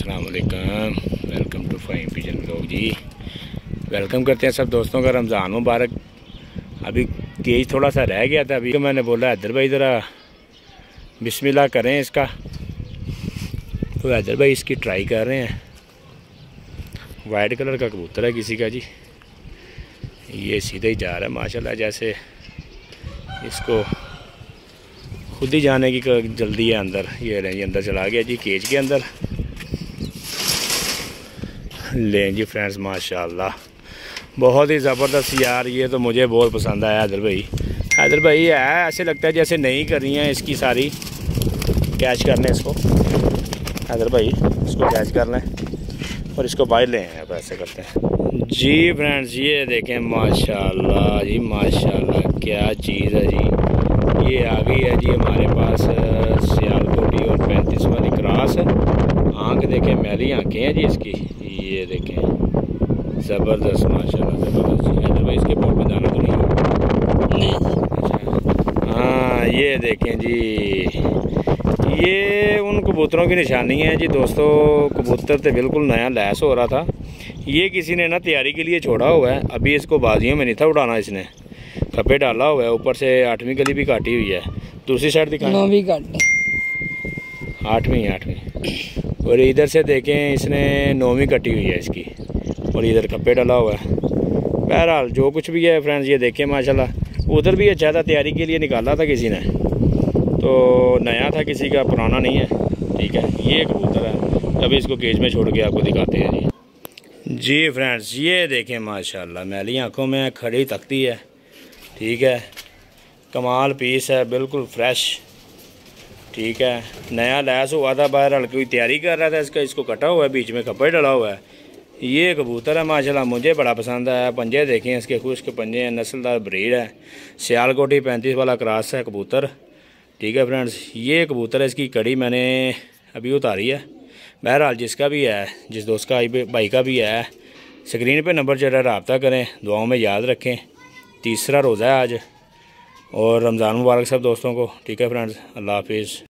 अस्सलाम वालेकुम, welcome to फाइम पिजन ब्लॉग जी। वेलकम करते हैं सब दोस्तों का। रमज़ान मुबारक। अभी केज थोड़ा सा रह गया था, अभी तो मैंने बोला हैदर भाई ज़रा बिस्मिल्लाह करें इसका, तो हैदर भाई इसकी ट्राई कर रहे हैं। वाइट कलर का कबूतर है किसी का जी, ये सीधे ही जा रहा है माशाल्लाह, जैसे इसको खुद ही जाने की जल्दी है अंदर। ये लें जी, अंदर चला गया जी केज के अंदर। लें जी फ्रेंड्स, माशाल्लाह बहुत ही ज़बरदस्त यार, ये तो मुझे बहुत पसंद आया हैदर भाई। हैदर भाई है ऐसे लगता है जैसे नहीं कर रही हैं इसकी सारी। कैच कर लें इसको हैदर भाई, इसको कैच कर लें और इसको बाहर ले आए। अब ऐसे करते हैं जी फ्रेंड्स, ये देखें माशाल्लाह जी, माशाल्लाह क्या चीज़ है जी। ये आ गई है जी हमारे पास सियालकोटी और 35 वाली क्रॉस। आँख देखें, मैली आँखें हैं जी इसकी, ये देखें ज़बरदस्त माशाल्लाह ज़बरदस्त जी। हैदर भाई इसके बोर्ड में दाना तो नहीं? अच्छा हाँ, ये देखें जी, ये उन कबूतरों की निशानी है जी दोस्तों। कबूतर तो बिल्कुल नया लैस हो रहा था, ये किसी ने ना तैयारी के लिए छोड़ा हुआ है। अभी इसको बाजियों में नहीं था उड़ाना, इसने खपे डाला हुआ है। ऊपर से 8वीं गली भी काटी हुई है। दूसरी साइड दिखाएं, 9वीं काट 8वीं। और इधर से देखें, इसने 9वीं कटी हुई है इसकी, और इधर खपे डाला हुआ है। बहरहाल जो कुछ भी है फ्रेंड्स, ये देखें माशाल्लाह। उधर भी अच्छा था, तैयारी के लिए निकाला था किसी ने, तो नया था किसी का, पुराना नहीं है। ठीक है, ये कबूतर है। अभी इसको केज में छोड़ के आपको दिखाते हैं जी फ्रेंड्स। ये देखें माशाल्लाह, मैली आँखों में खड़ी तख्ती है। ठीक है, कमाल पीस है, बिल्कुल फ्रेश। ठीक है, नया लैस हुआ था, बाहर हल्की कोई तैयारी कर रहा था इसका, इसको कटा हुआ है, बीच में कपड़े डला हुआ है। ये कबूतर है माशाल्लाह, मुझे बड़ा पसंद आया। पंजे देखें इसके, खुश्क पंजे हैं, नस्लदार ब्रीड है। सियालकोटी 35 वाला क्रॉस है कबूतर। ठीक है फ्रेंड्स, ये कबूतर है, इसकी कड़ी मैंने अभी उतारी है। बहरहाल जिसका भी है, जिस दोस्त का भाई का भी है, स्क्रीन पे नंबर चल रहा है, रब्ता करें, दुआओं में याद रखें। तीसरा रोज़ा है आज, और रमज़ान मुबारक सब दोस्तों को। ठीक है फ्रेंड्स, अल्लाह हाफिज़।